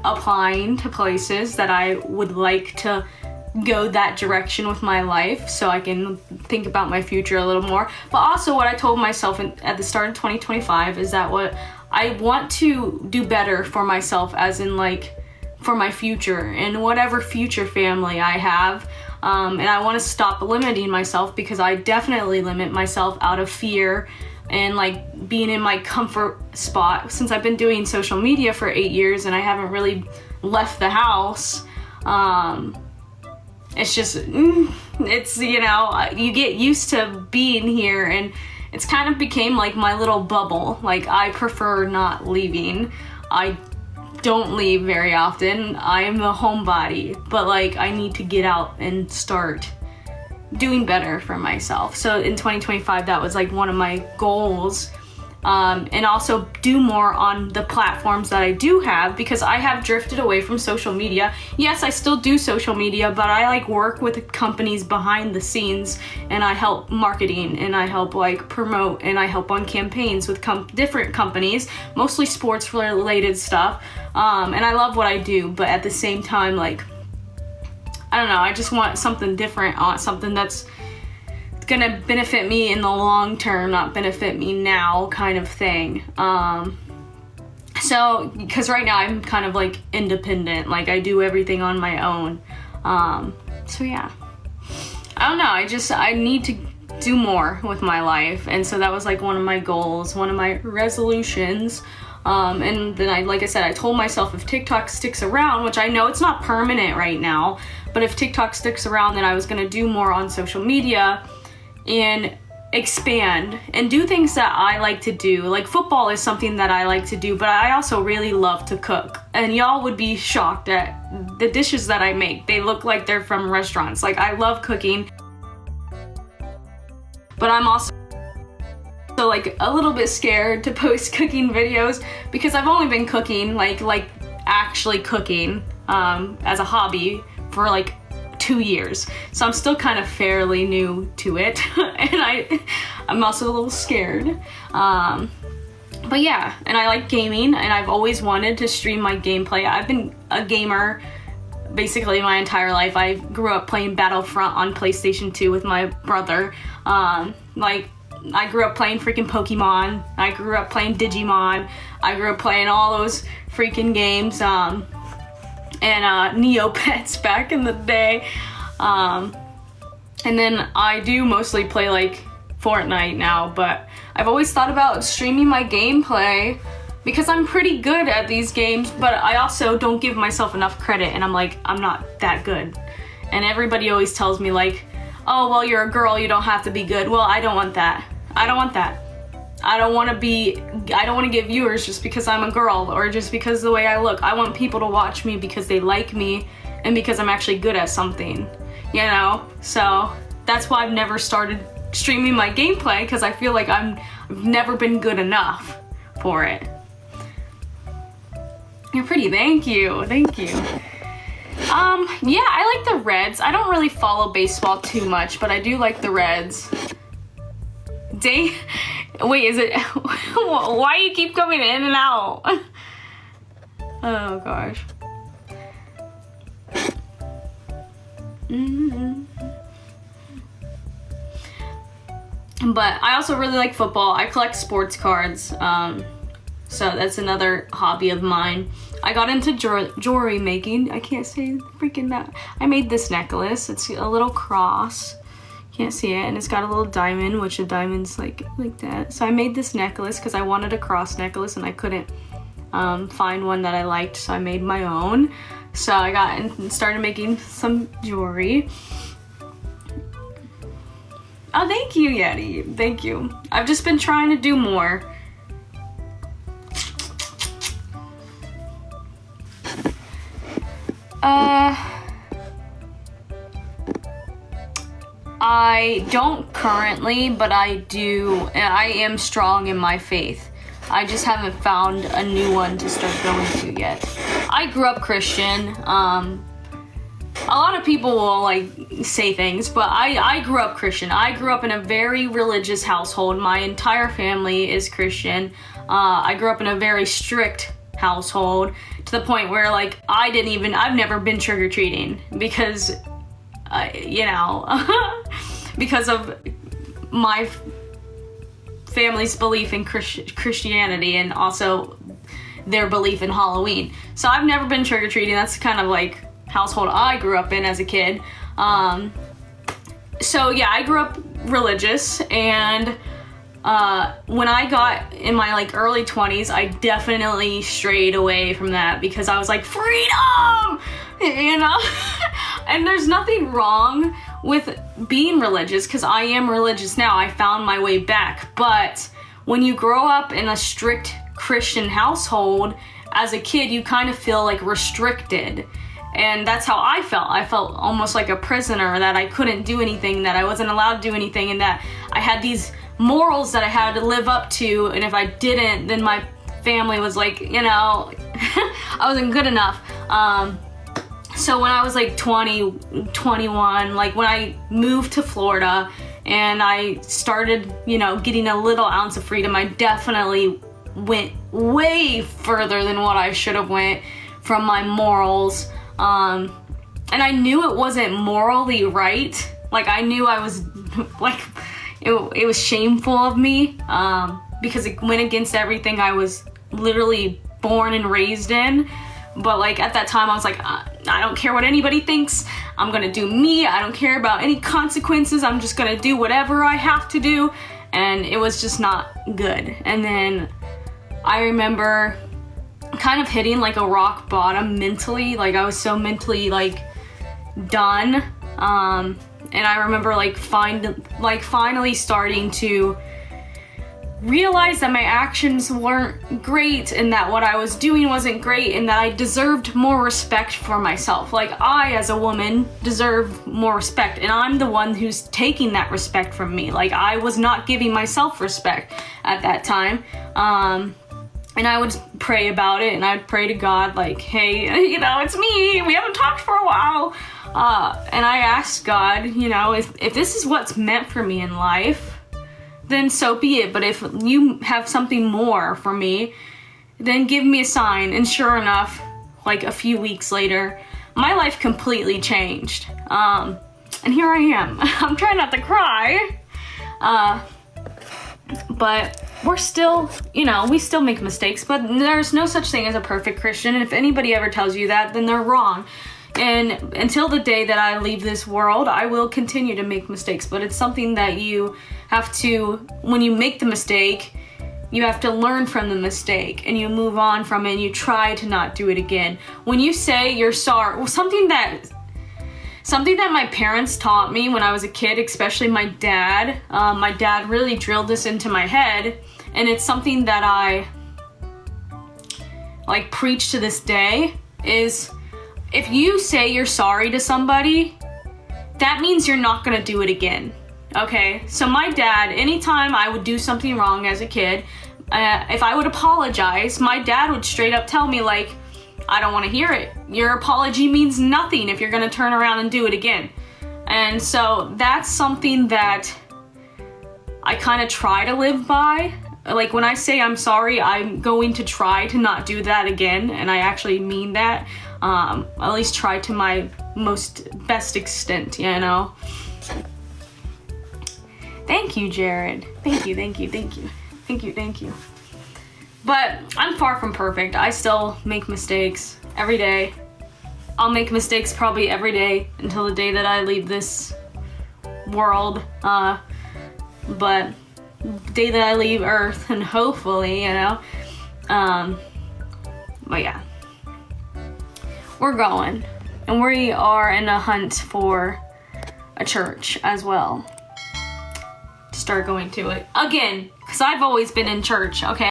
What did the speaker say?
applying to places that I would like to go that direction with my life so I can think about my future a little more. But also what I told myself at the start of 2025 is that what I want to do better for myself, as in like for my future and whatever future family I have. And I want to stop limiting myself, because I definitely limit myself out of fear and like being in my comfort spot. Since I've been doing social media for 8 years and I haven't really left the house, it's just, it's, you know, you get used to being here, and it's kind of became like my little bubble. Like, I prefer not leaving. I don't leave very often. I am a homebody, but like I need to get out and start doing better for myself. So in 2025, that was like one of my goals. And also do more on the platforms that I do have, because I have drifted away from social media. Yes, I still do social media, but I like work with companies behind the scenes, and I help marketing, and I help like promote, and I help on campaigns with different companies, mostly sports related stuff. And I love what I do, but at the same time, like, I don't know, I just want something different, something that's gonna benefit me in the long term, not benefit me now, kind of thing. So because right now I'm kind of like independent, like I do everything on my own. So yeah, I don't know, I need to do more with my life, and so that was like one of my goals, one of my resolutions. And then like I said, I told myself if TikTok sticks around, which I know it's not permanent right now, but if TikTok sticks around, then I was gonna do more on social media and expand and do things that I like to do. Like football is something that I like to do, but I also really love to cook. And y'all would be shocked at the dishes that I make. They look like they're from restaurants. Like, I love cooking, but I'm also like a little bit scared to post cooking videos, because I've only been cooking, like actually cooking, as a hobby for like 2 years. So I'm still kind of fairly new to it. And I'm also a little scared. But yeah, and I like gaming, and I've always wanted to stream my gameplay. I've been a gamer basically my entire life. I grew up playing Battlefront on PlayStation 2 with my brother. Like, I grew up playing freaking Pokemon. I grew up playing Digimon. I grew up playing all those freaking games. And Neopets back in the day. And then I do mostly play like Fortnite now, but I've always thought about streaming my gameplay, because I'm pretty good at these games, but I also don't give myself enough credit, and I'm like, I'm not that good. And everybody always tells me like, oh, well, you're a girl, you don't have to be good. Well, I don't want that. I don't want that. I don't want to get viewers just because I'm a girl, or just because of the way I look. I want people to watch me because they like me, and because I'm actually good at something, you know? So that's why I've never started streaming my gameplay, because I feel like I've never been good enough for it. You're pretty, thank you, thank you. Yeah, I like the Reds. I don't really follow baseball too much, but I do like the Reds. Wait, is it, why you keep coming in and out? Oh gosh. But I also really like football. I collect sports cards, so that's another hobby of mine. I got into jewelry making. I can't say freaking that. I made this necklace. It's a little cross. Can't see it, and it's got a little diamond, which a diamond's like that. So I made this necklace because I wanted a cross necklace, and I couldn't find one that I liked, so I made my own. So I got and started making some jewelry. Oh, thank you, Yeti. Thank you. I've just been trying to do more. I don't currently, but I do, and I am strong in my faith. I just haven't found a new one to start going to yet. I grew up Christian. A lot of people will like say things, but I grew up Christian. I grew up in a very religious household. My entire family is Christian. I grew up in a very strict household, to the point where like I've never been trick-or-treating because, you know, because of my family's belief in Christianity and also their belief in Halloween. So I've never been trick-or-treating. That's kind of like household I grew up in as a kid. So yeah, I grew up religious, and when I got in my like early 20s, I definitely strayed away from that because I was like, freedom, you know. And there's nothing wrong with being religious, because I am religious now. I found my way back. But when you grow up in a strict Christian household as a kid, you kind of feel like restricted. And that's how I felt. I felt almost like a prisoner, that I couldn't do anything, that I wasn't allowed to do anything, and that I had these morals that I had to live up to, and if I didn't, then my family was like, you know, I wasn't good enough. So when I was like 20, 21, like when I moved to Florida and I started, you know, getting a little ounce of freedom, I definitely went way further than what I should have went from my morals. And I knew it wasn't morally right. Like I knew I was like, it was shameful of me, because it went against everything I was literally born and raised in. But like at that time I was like, I don't care what anybody thinks. I'm gonna do me. I don't care about any consequences. I'm just gonna do whatever I have to do. And it was just not good. And then I remember kind of hitting like a rock bottom mentally. Like I was so mentally like done. And I remember like finally starting to realize that my actions weren't great, and that what I was doing wasn't great, and that I deserved more respect for myself. Like I, as a woman, deserve more respect, and I'm the one who's taking that respect from me. Like I was not giving myself respect at that time. And I would pray about it, and I'd pray to God like, hey, you know, it's me. We haven't talked for a while. And I asked God, you know, if this is what's meant for me in life, then so be it. But if you have something more for me, then give me a sign. And sure enough, like a few weeks later, my life completely changed. And here I am. I'm trying not to cry. But we're still, you know, we still make mistakes, but there's no such thing as a perfect Christian. And if anybody ever tells you that, then they're wrong. And until the day that I leave this world, I will continue to make mistakes. But it's something that you have to, when you make the mistake, you have to learn from the mistake and you move on from it and you try to not do it again. When you say you're sorry, well, something that my parents taught me when I was a kid, especially my dad really drilled this into my head, and it's something that I like preach to this day, is if you say you're sorry to somebody, that means you're not gonna do it again. Okay, so my dad, anytime I would do something wrong as a kid, if I would apologize, my dad would straight up tell me like, I don't want to hear it. Your apology means nothing if you're going to turn around and do it again. And so that's something that I kind of try to live by. Like when I say I'm sorry, I'm going to try to not do that again. And I actually mean that. At least try to my best extent, you know. Thank you, Jared. Thank you. But I'm far from perfect. I still make mistakes every day. I'll make mistakes probably every day until the day that I leave this world. But the day that I leave Earth, and hopefully, you know. But yeah. We're going. And we are in a hunt for a church as well. To start going to it. Again, because I've always been in church, okay?